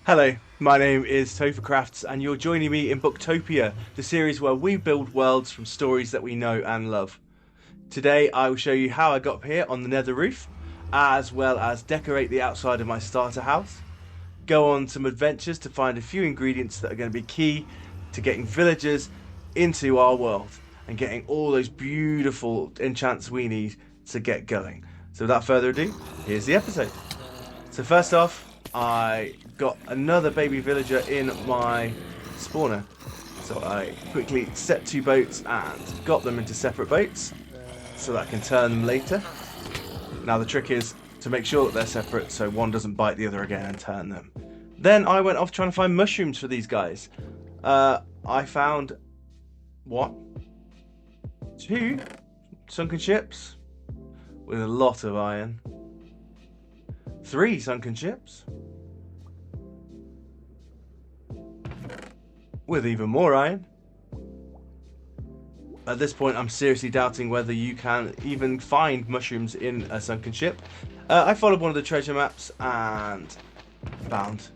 Hello, my name is Tophercrafts and you're joining me in Booktopia, the series where we build worlds from stories that we know and love. Today I will show you how I got up here on the Nether roof, as well as decorate the outside of my starter house, go on some adventures to find a few ingredients that are going to be key to getting villagers into our world and getting all those beautiful enchants we need to get going. So without further ado, here's the episode. So first off, I got another baby villager in my spawner. So I quickly set two boats and got them into separate boats so that I can turn them later. Now the trick is to make sure that they're separate so one doesn't bite the other again and turn them. Then I went off trying to find mushrooms for these guys. I found, what? 2 sunken ships with a lot of iron. 3 sunken ships with even more iron. At this point, I'm seriously doubting whether you can even find mushrooms in a sunken ship. I followed one of the treasure maps and found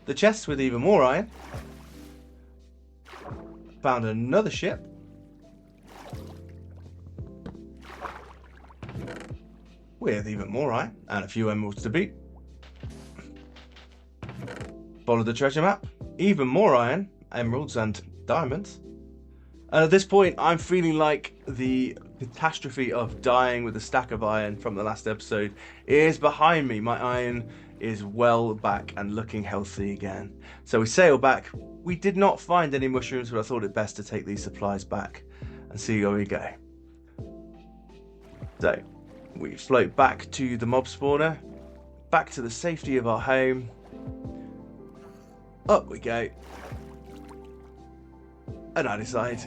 the chest with even more iron. Found another ship. With even more iron and a few emeralds to boot. Follow the treasure map. Even more iron, emeralds and diamonds. And at this point, I'm feeling like the catastrophe of dying with a stack of iron from the last episode is behind me. My iron is well back and looking healthy again. So we sail back. We did not find any mushrooms, but I thought it best to take these supplies back and see where we go. So we float back to the mob spawner, back to the safety of our home. Up we go. And I decide,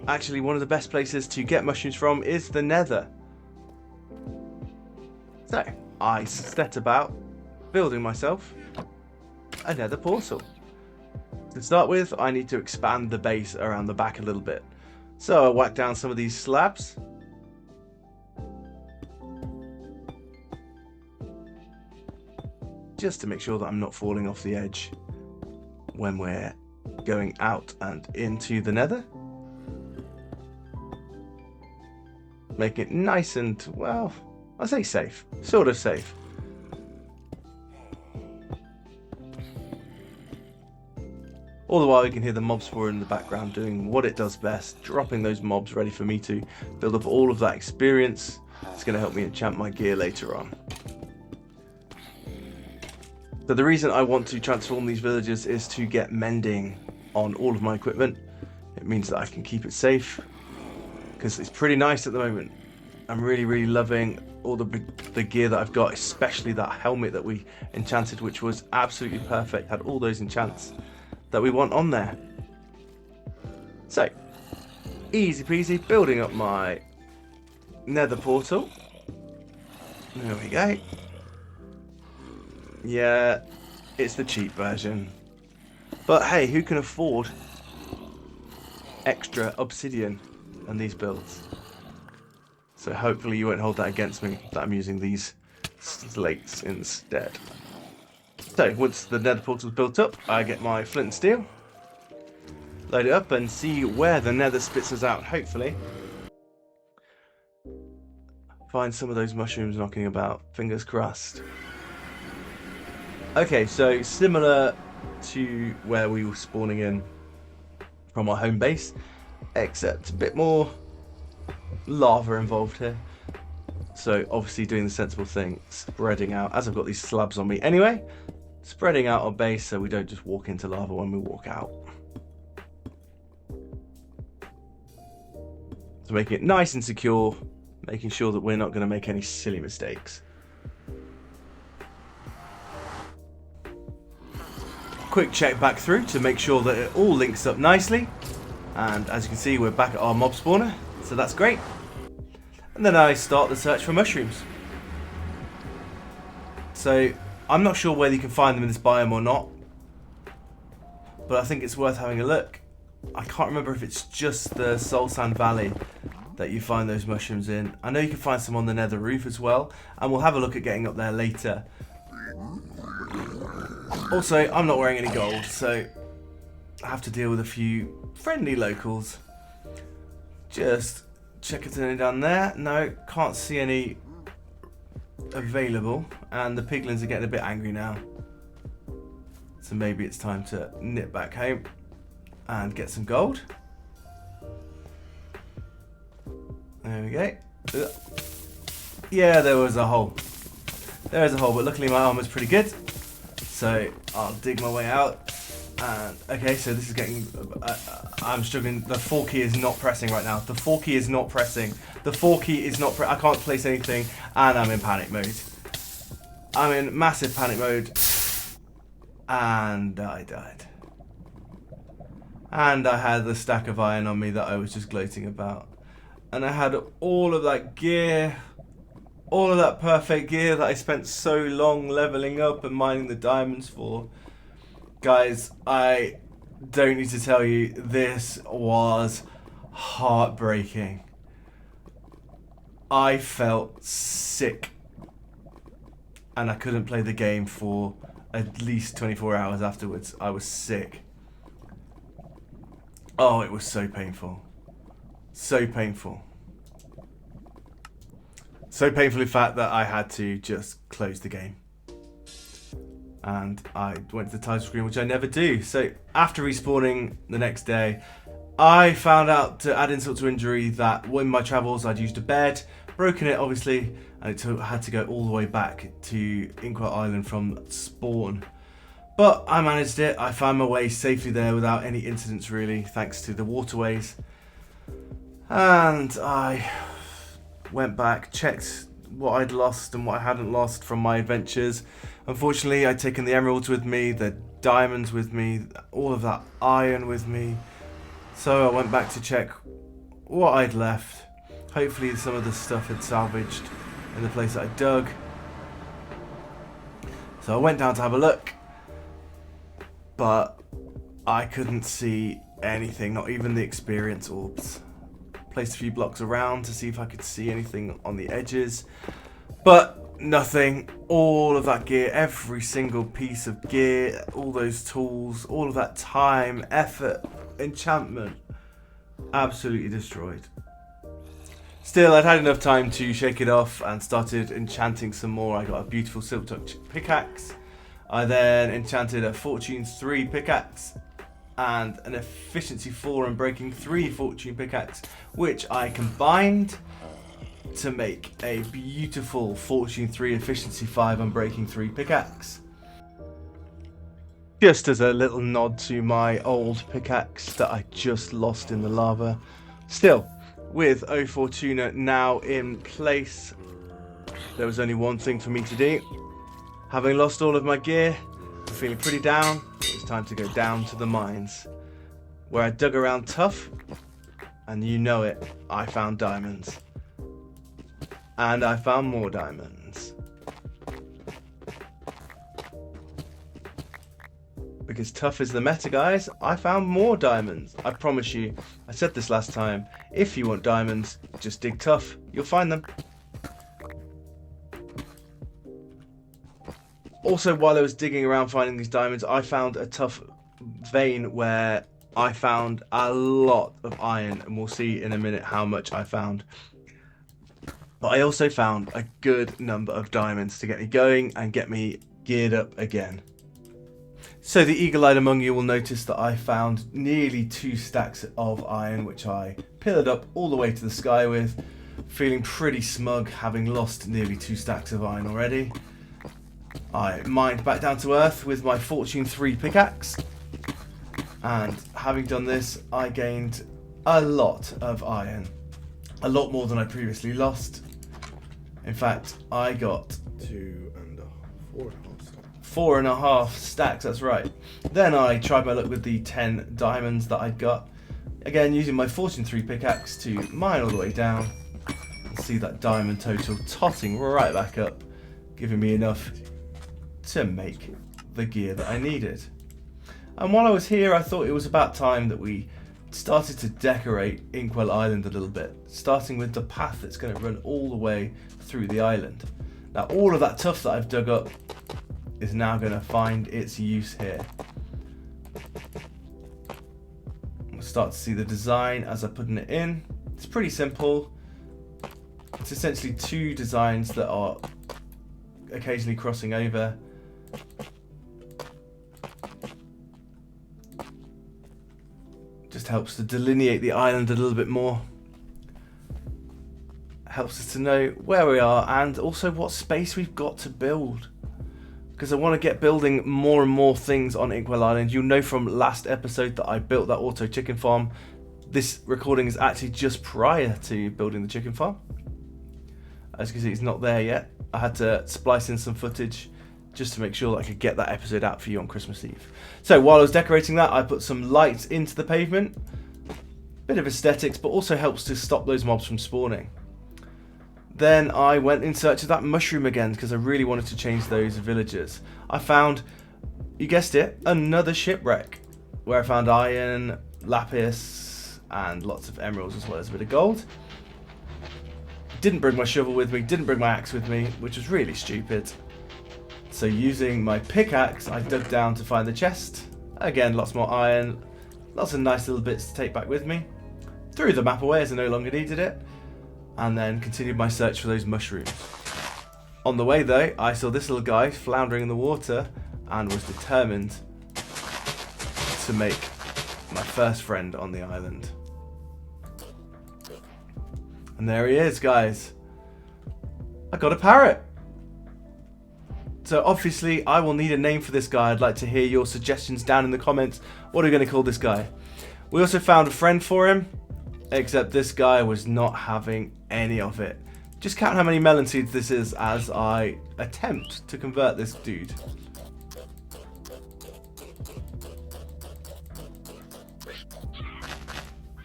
actually one of the best places to get mushrooms from is the Nether. So I set about building myself a Nether portal. To start with, I need to expand the base around the back a little bit. So I whack down some of these slabs. Just to make sure that I'm not falling off the edge when we're going out and into the Nether. Make it nice and, well, I say safe, sort of safe. All the while you can hear the mob spawner in the background doing what it does best, dropping those mobs ready for me to build up all of that experience. It's going to help me enchant my gear later on. So the reason I want to transform these villagers is to get mending on all of my equipment. It means that I can keep it safe because it's pretty nice at the moment. I'm really loving all the gear that I've got, especially that helmet that we enchanted, which was absolutely perfect, had all those enchants that we want on there. So easy peasy, building up my Nether portal. There we go. Yeah, it's the cheap version. But hey, who can afford extra obsidian on these builds? So hopefully you won't hold that against me, that I'm using these slates instead. So once the Nether portal is built up, I get my flint and steel, load it up and see where the Nether spits us out, hopefully. Find some of those mushrooms knocking about, fingers crossed. Okay, so similar to where we were spawning in from our home base, except a bit more lava involved here. So obviously doing the sensible thing, spreading out, as I've got these slabs on me anyway, spreading out our base so we don't just walk into lava when we walk out. So making it nice and secure, making sure that we're not going to make any silly mistakes. Quick check back through to make sure that it all links up nicely, and as you can see we're back at our mob spawner, so that's great. And then I start the search for mushrooms. So I'm not sure whether you can find them in this biome or not, but I think it's worth having a look. I can't remember if it's just the Soul Sand Valley that you find those mushrooms in. I know you can find some on the Nether roof as well, and we'll have a look at getting up there later. Also, I'm not wearing any gold, so I have to deal with a few friendly locals. Just check if there's any down there. No, can't see any available. And the piglins are getting a bit angry now. So maybe it's time to nip back home and get some gold. There we go. Yeah, there was a hole. There is a hole, but luckily my armor's pretty good. So I'll dig my way out. And okay, so this is getting... I'm struggling. The 4 key is not pressing right now. The 4 key is not pressing. The 4 key is not... I can't place anything. And I'm in panic mode. I'm in massive panic mode. And I died. And I had the stack of iron on me that I was just gloating about. And I had all of that gear. All of that perfect gear that I spent so long leveling up and mining the diamonds for. Guys, I don't need to tell you, this was heartbreaking. I felt sick. And I couldn't play the game for at least 24 hours afterwards. I was sick. Oh, it was so painful. So painful. So painful in fact that I had to just close the game. And I went to the title screen, which I never do. So after respawning the next day, I found out, to add insult to injury, that in my travels I'd used a bed, broken it obviously, and it had to go all the way back to Inkwell Island from spawn. But I managed it. I found my way safely there without any incidents really, thanks to the waterways. And I went back, checked what I'd lost and what I hadn't lost from my adventures. Unfortunately, I'd taken the emeralds with me, the diamonds with me, all of that iron with me. So I went back to check what I'd left. Hopefully some of the stuff had salvaged in the place that I dug. So I went down to have a look, but I couldn't see anything, not even the experience orbs. Placed a few blocks around to see if I could see anything on the edges, but nothing. All of that gear, every single piece of gear, all those tools, all of that time, effort, enchantment, absolutely destroyed. Still, I'd had enough time to shake it off and started enchanting some more. I got a beautiful silk touch pickaxe. I then enchanted a fortune 3 pickaxe and an efficiency 4 and breaking 3 fortune pickaxe, which I combined to make a beautiful fortune 3 efficiency 5 and breaking 3 pickaxe. Just as a little nod to my old pickaxe that I just lost in the lava. Still, with O Fortuna now in place, there was only one thing for me to do. Having lost all of my gear, I'm feeling pretty down. It's time to go down to the mines, where I dug around tough, and you know it, I found diamonds. And I found more diamonds. Because tough is the meta, guys. I found more diamonds. I promise you, I said this last time, if you want diamonds, just dig tough. You'll find them. Also, while I was digging around finding these diamonds, I found a tough vein where I found a lot of iron, and we'll see in a minute how much I found. But I also found a good number of diamonds to get me going and get me geared up again. So the eagle-eyed among you will notice that I found nearly 2 stacks of iron, which I pillared up all the way to the sky with, feeling pretty smug having lost nearly 2 stacks of iron already. I mined back down to earth with my fortune 3 pickaxe, and having done this I gained a lot of iron, a lot more than I previously lost. In fact, I got 4.5 stacks, that's right. Then I tried my luck with the 10 diamonds that I'd got, again using my fortune 3 pickaxe to mine all the way down and see that diamond total totting right back up, giving me enough to make the gear that I needed. And while I was here, I thought it was about time that we started to decorate Inkwell Island a little bit, starting with the path that's going to run all the way through the island. Now all of that tuff that I've dug up is now going to find its use here. We'll start to see the design as I'm putting it in. It's pretty simple. It's essentially two designs that are occasionally crossing over. Just helps to delineate the island a little bit more. Helps us to know where we are and also what space we've got to build. Because I want to get building more and more things on Inkwell Island. You'll know from last episode that I built that auto chicken farm. This recording is actually just prior to building the chicken farm. As you can see, it's not there yet. I had to splice in some footage just to make sure that I could get that episode out for you on Christmas Eve. So while I was decorating that, I put some lights into the pavement. Bit of aesthetics, but also helps to stop those mobs from spawning. Then I went in search of that mushroom again because I really wanted to change those villagers. I found, you guessed it, another shipwreck where I found iron, lapis, and lots of emeralds as well as a bit of gold. Didn't bring my shovel with me, didn't bring my axe with me, which was really stupid. So using my pickaxe, I dug down to find the chest. Again, lots more iron, lots of nice little bits to take back with me. Threw the map away as I no longer needed it. And then continued my search for those mushrooms. On the way though, I saw this little guy floundering in the water and was determined to make my first friend on the island. And there he is, guys. I got a parrot. So obviously I will need a name for this guy. I'd like to hear your suggestions down in the comments. What are we going to call this guy? We also found a friend for him, except this guy was not having any of it. Just count how many melon seeds this is as I attempt to convert this dude.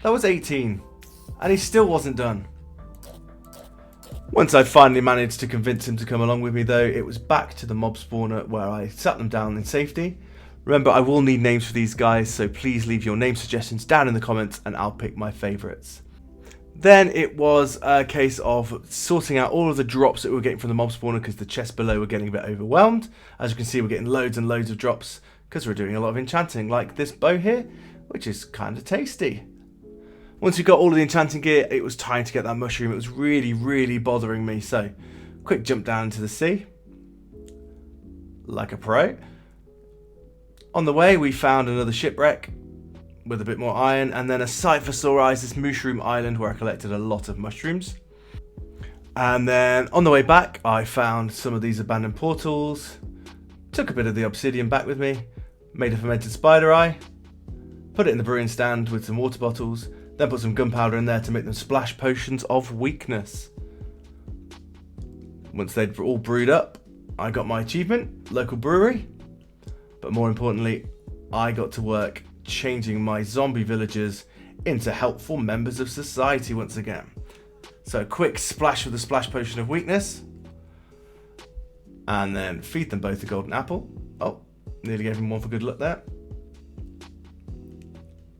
That was 18, and he still wasn't done. Once I finally managed to convince him to come along with me though, it was back to the mob spawner where I sat them down in safety. Remember, I will need names for these guys, so please leave your name suggestions down in the comments and I'll pick my favourites. Then it was a case of sorting out all of the drops that we were getting from the mob spawner because the chests below were getting a bit overwhelmed. As you can see, we're getting loads and loads of drops because we're doing a lot of enchanting, like this bow here, which is kind of tasty. Once we got all of the enchanting gear, it was time to get that mushroom. It was really, really bothering me. So, quick jump down into the sea. Like a pro. On the way, we found another shipwreck with a bit more iron. And then a site for sore eyes, this mushroom island where I collected a lot of mushrooms. And then on the way back, I found some of these abandoned portals. Took a bit of the obsidian back with me. Made a fermented spider eye. Put it in the brewing stand with some water bottles. Then put some gunpowder in there to make them splash potions of weakness. Once they'd all brewed up, I got my achievement, local brewery. But more importantly, I got to work changing my zombie villagers into helpful members of society once again. So a quick splash with the splash potion of weakness. And then feed them both a golden apple. Oh, nearly gave them one for good luck there.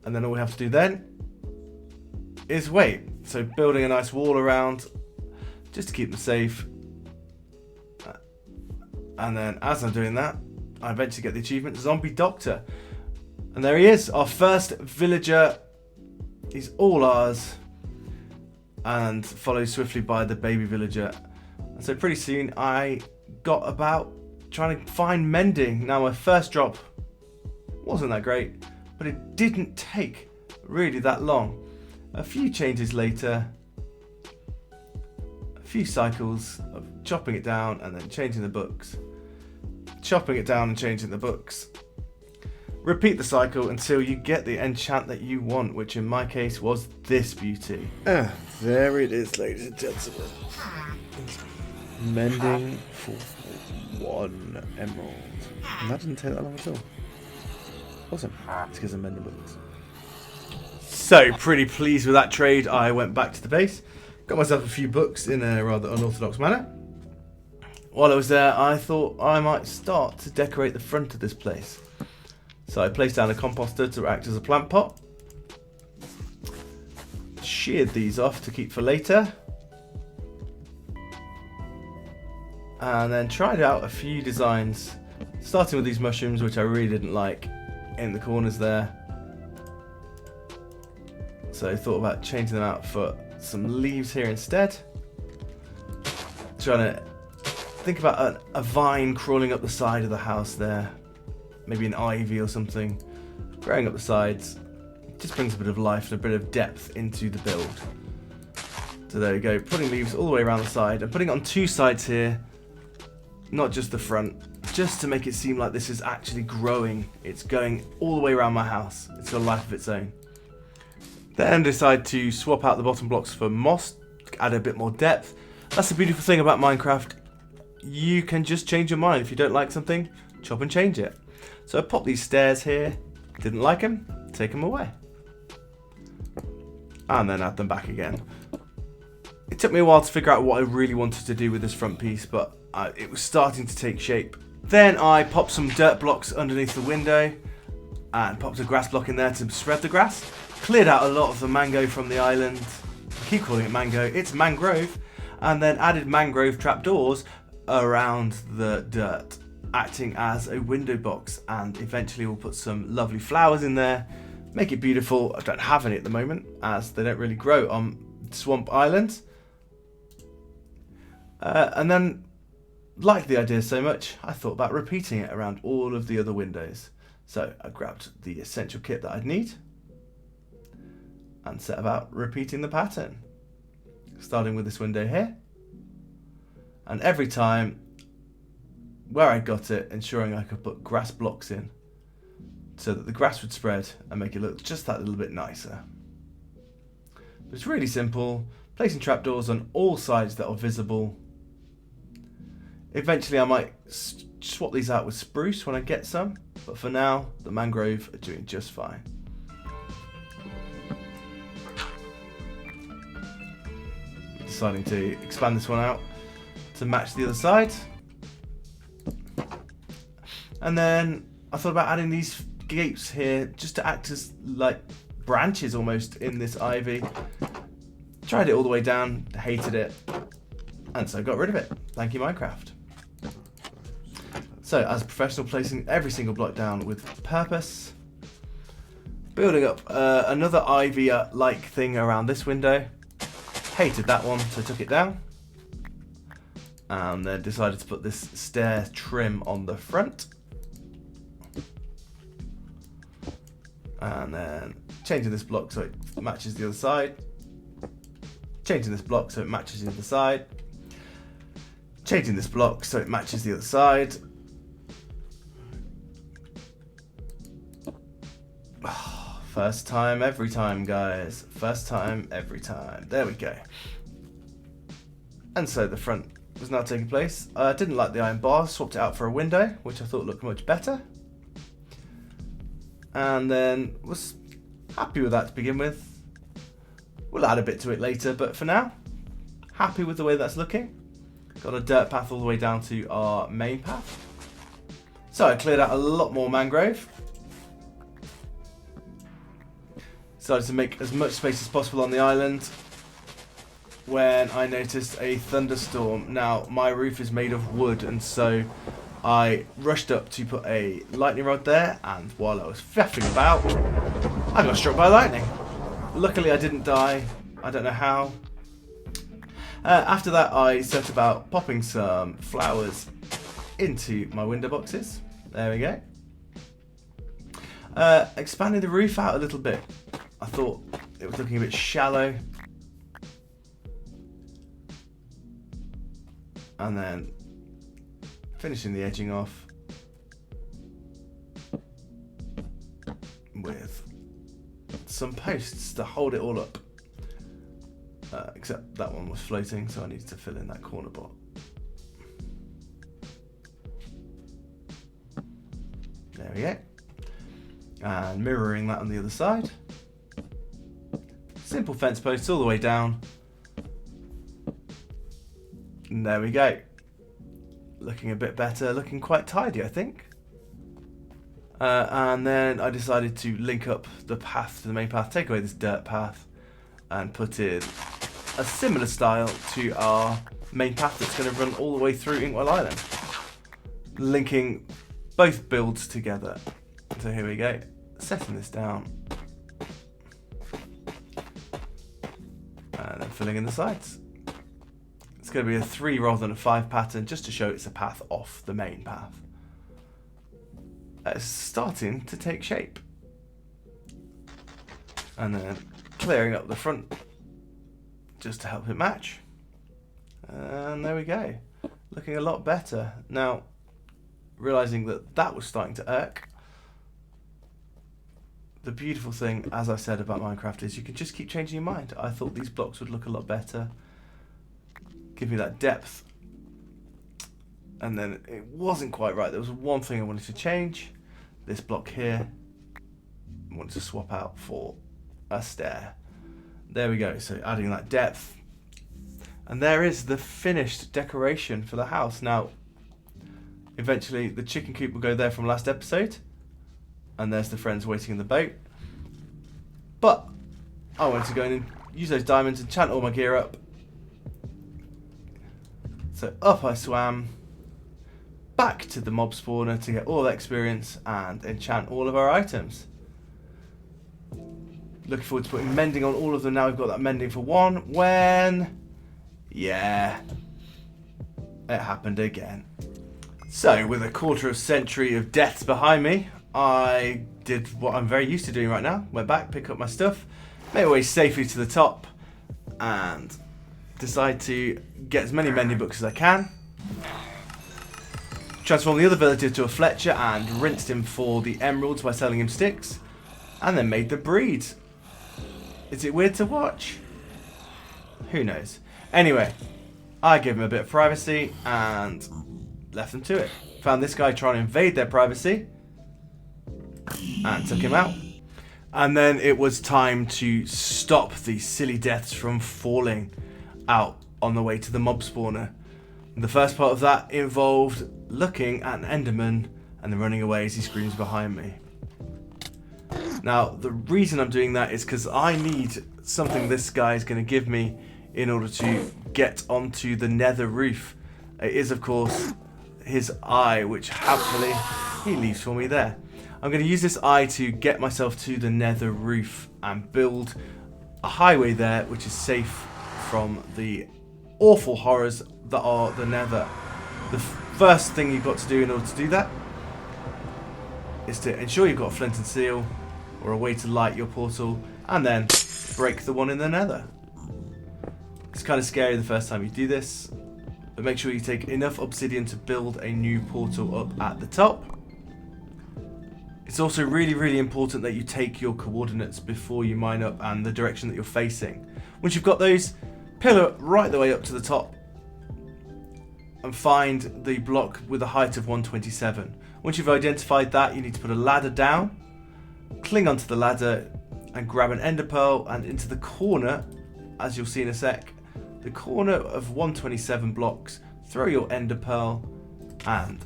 And then all we have to do then is wait. So building a nice wall around just to keep them safe. And then as I'm doing that, I eventually get the achievement Zombie Doctor. And there he is, our first villager. He's all ours. And followed swiftly by the baby villager. And so pretty soon I got about trying to find mending. Now my first drop wasn't that great, but it didn't take really that long. A few changes later, a few cycles of chopping it down and then changing the books. Chopping it down and changing the books. Repeat the cycle until you get the enchant that you want, which in my case was this beauty. There it is, ladies and gentlemen. Mending for 1 emerald. And that didn't take that long at all. Awesome. It's because I'm mending books. So, pretty pleased with that trade. I went back to the base, got myself a few books in a rather unorthodox manner. While I was there, I thought I might start to decorate the front of this place. So I placed down a composter to act as a plant pot. Sheared these off to keep for later. And then tried out a few designs Starting with these mushrooms, which I really didn't like, in the corners there. So I thought about changing them out for some leaves here instead. Trying to think about a vine crawling up the side of the house there. Maybe an ivy or something growing up the sides. Just brings a bit of life and a bit of depth into the build. So there we go, putting leaves all the way around the side and putting it on two sides here, not just the front, just to make it seem like this is actually growing. It's going all the way around my house. It's got a life of its own. Then decide to swap out the bottom blocks for moss, add a bit more depth. That's the beautiful thing about Minecraft. You can just change your mind. If you don't like something, chop and change it. So I popped these stairs here, didn't like them, take them away. And then add them back again. It took me a while to figure out what I really wanted to do with this front piece, but it was starting to take shape. Then I popped some dirt blocks underneath the window and popped a grass block in there to spread the grass. Cleared out a lot of the mango from the island. I keep calling it mango, it's mangrove. And then added mangrove trapdoors around the dirt, acting as a window box. And eventually we'll put some lovely flowers in there, make it beautiful. I don't have any at the moment as they don't really grow on Swamp Island. And then, liked the idea so much, I thought about repeating it around all of the other windows. So I grabbed the essential kit that I'd need and set about repeating the pattern. Starting with this window here. And every time, where I got it, ensuring I could put grass blocks in so that the grass would spread and make it look just that little bit nicer. But it's really simple, placing trapdoors on all sides that are visible. Eventually I might swap these out with spruce when I get some, but for now the mangrove are doing just fine. Deciding to expand this one out to match the other side. And then I thought about adding these gates here just to act as like branches almost in this ivy. Tried it all the way down, hated it, and so got rid of it. Thank you, Minecraft. So, as a professional, placing every single block down with purpose. Building up another ivy-like thing around this window. Hated that one, so took it down. And then decided to put this stair trim on the front. And then changing this block so it matches the other side. Changing this block so it matches the other side. Changing this block so it matches the other side. First time, every time, guys. First time, every time. There we go. And so the front was now taking place. I didn't like the iron bar, swapped it out for a window, which I thought looked much better. And then was happy with that to begin with. We'll add a bit to it later, but for now, happy with the way that's looking. Got a dirt path all the way down to our main path. So I cleared out a lot more mangrove. Decided to make as much space as possible on the island when I noticed a thunderstorm. Now, my roof is made of wood, and so I rushed up to put a lightning rod there, and while I was faffing about, I got struck by lightning. Luckily, I didn't die. I don't know how. After that, I set about popping some flowers into my window boxes. There we go. Expanding the roof out a little bit. I thought it was looking a bit shallow. And then finishing the edging off with some posts to hold it all up. Except that one was floating, so I needed to fill in that corner bot. There we go. And mirroring that on the other side. Simple fence posts all the way down. And there we go. Looking a bit better, looking quite tidy, I think. And then I decided to link up the path to the main path, take away this dirt path, and put in a similar style to our main path that's going to run all the way through Inkwell Island. Linking both builds together. So here we go, setting this down. And then filling in the sides. It's going to be a 3 rather than a 5 pattern, just to show it's a path off the main path. It's starting to take shape. And then clearing up the front, just to help it match. And there we go. Looking a lot better. Now, realising that that was starting to irk, the beautiful thing, as I said about Minecraft, is you can just keep changing your mind. I thought these blocks would look a lot better, give me that depth, and then it wasn't quite right. There was one thing I wanted to change. This block here, I wanted to swap out for a stair. There we go, so adding that depth. And there is the finished decoration for the house. Now, eventually the chicken coop will go there from last episode. And there's the friends waiting in the boat. But I wanted to go in and use those diamonds and enchant all my gear up. So up I swam, back to the mob spawner to get all the experience and enchant all of our items. Looking forward to putting mending on all of them now. We've got that mending for 1. When... yeah, it happened again. So, with a quarter of a century of deaths behind me, I did what I'm very used to doing right now. Went back, picked up my stuff, made my way safely to the top, and decided to get as many mending books as I can. Transformed the other villager to a Fletcher and rinsed him for the emeralds by selling him sticks, and then made the breed. Is it weird to watch? Who knows? Anyway, I gave him a bit of privacy and left them to it. Found this guy trying to invade their privacy and took him out. And then it was time to stop these silly deaths from falling out on the way to the mob spawner. And the first part of that involved looking at an Enderman and then running away as he screams behind me. Now, the reason I'm doing that is because I need something this guy is going to give me in order to get onto the Nether roof. It is, of course, his eye, which happily he leaves for me there. I'm going to use this eye to get myself to the Nether roof and build a highway there, which is safe from the awful horrors that are the Nether. The first thing you've got to do in order to do that is to ensure you've got a flint and steel or a way to light your portal, and then break the one in the Nether. It's kind of scary the first time you do this, but make sure you take enough obsidian to build a new portal up at the top. It's also really, really important that you take your coordinates before you mine up and the direction that you're facing. Once you've got those, pillar right the way up to the top and find the block with a height of 127. Once you've identified that, you need to put a ladder down, cling onto the ladder and grab an ender pearl, and into the corner, as you'll see in a sec, the corner of 127 blocks, throw your ender pearl and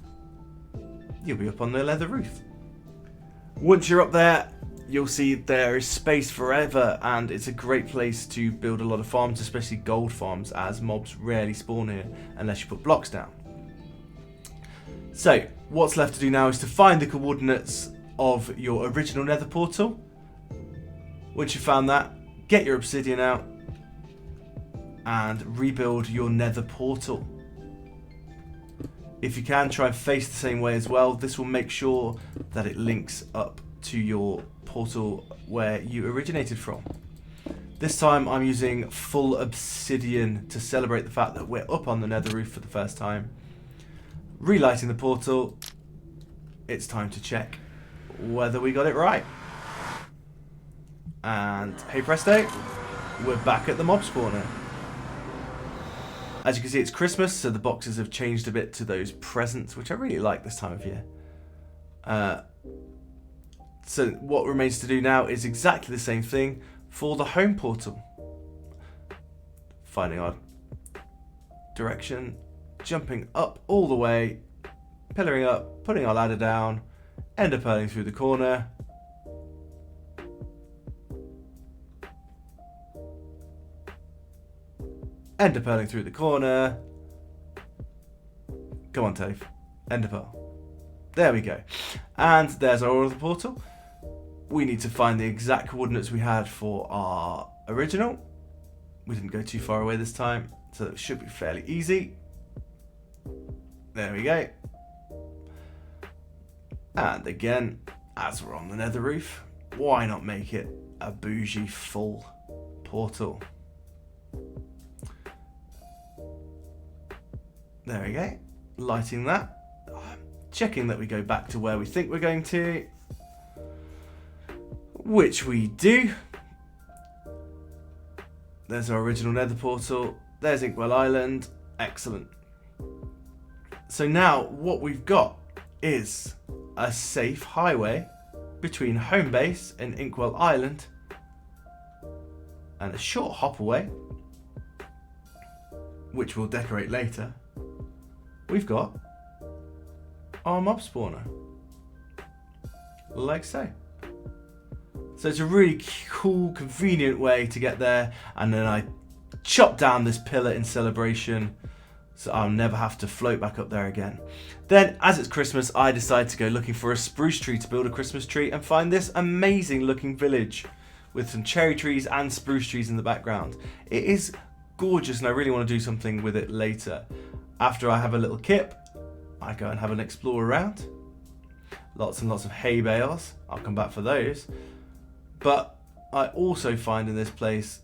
you'll be up on the Nether roof. Once you're up there, you'll see there is space forever, and it's a great place to build a lot of farms, especially gold farms, as mobs rarely spawn here unless you put blocks down. So what's left to do now is to find the coordinates of your original Nether portal. Once you've found that, get your obsidian out and rebuild your Nether portal. If you can, try and face the same way as well. This will make sure that it links up to your portal where you originated from. This time I'm using full obsidian to celebrate the fact that we're up on the Nether roof for the first time. Relighting the portal, it's time to check whether we got it right. And hey presto, we're back at the mob spawner. As you can see, it's Christmas, so the boxes have changed a bit to those presents, which I really like this time of year. So what remains to do now is exactly the same thing for the home portal. Finding our direction, jumping up all the way, pillaring up, putting our ladder down, ender pearling through the corner. Ender pearling through the corner. Come on, Toph. Ender pearl. There we go. And there's our other portal. We need to find the exact coordinates we had for our original. We didn't go too far away this time, so it should be fairly easy. There we go. And again, as we're on the nether roof, why not make it a bougie full portal? There we go. Lighting that. Checking that we go back to where we think we're going to. Which we do. There's our original nether portal. There's Inkwell Island. Excellent. So now what we've got is a safe highway between home base and Inkwell Island and a short hop away, which we'll decorate later. We've got our mob spawner, like so. So it's a really cool, convenient way to get there, and then I chop down this pillar in celebration so I'll never have to float back up there again. Then, as it's Christmas, I decide to go looking for a spruce tree to build a Christmas tree and find this amazing looking village with some cherry trees and spruce trees in the background. It is gorgeous and I really want to do something with it later. After I have a little kip, I go and have an explore around. Lots and lots of hay bales. I'll come back for those. But I also find in this place,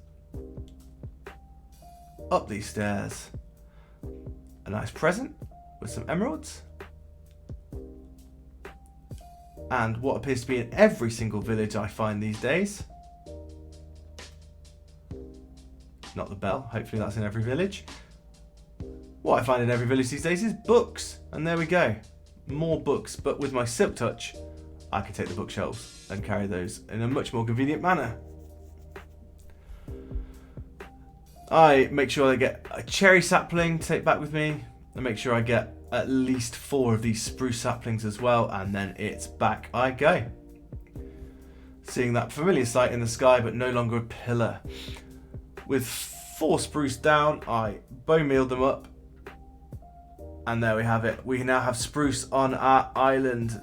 up these stairs, a nice present with some emeralds. And what appears to be in every single village I find these days. Not the bell, hopefully that's in every village. What I find in every village these days is books. And there we go. More books, but with my silk touch, I can take the bookshelves and carry those in a much more convenient manner. I make sure I get a cherry sapling to take back with me. I make sure I get at least 4 of these spruce saplings as well, and then it's back I go. Seeing that familiar sight in the sky, but no longer a pillar. With 4 spruce down, I bone mealed them up. And there we have it. We now have spruce on our island.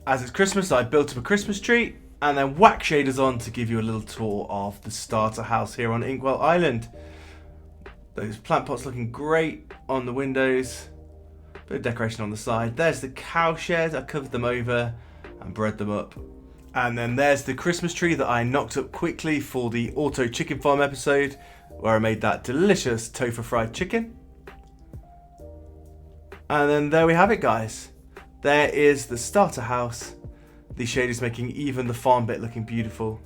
As it's Christmas, I built up a Christmas tree and then whack shaders on to give you a little tour of the starter house here on Inkwell Island. Those plant pots looking great on the windows. Bit of decoration on the side. There's the cow shed. I covered them over and bred them up. And then there's the Christmas tree that I knocked up quickly for the Auto Chicken Farm episode, where I made that delicious tofu fried chicken. And then there we have it, guys. There is the starter house. The shade is making even the farm bit looking beautiful.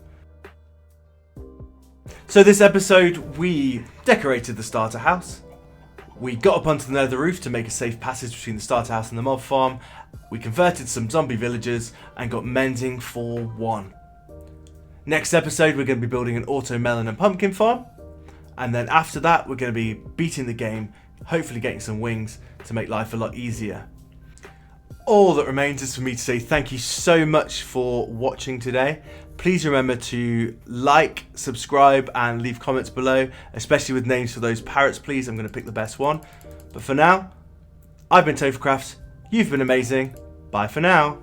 So this episode, we decorated the starter house. We got up onto the nether roof to make a safe passage between the starter house and the mob farm. We converted some zombie villagers and got mending for 1. Next episode, we're going to be building an auto melon and pumpkin farm. And then after that, we're going to be beating the game, hopefully getting some wings to make life a lot easier. All that remains is for me to say thank you so much for watching today. Please remember to like, subscribe and leave comments below, especially with names for those parrots, please. I'm going to pick the best one. But for now, I've been Tophercrafts. You've been amazing. Bye for now.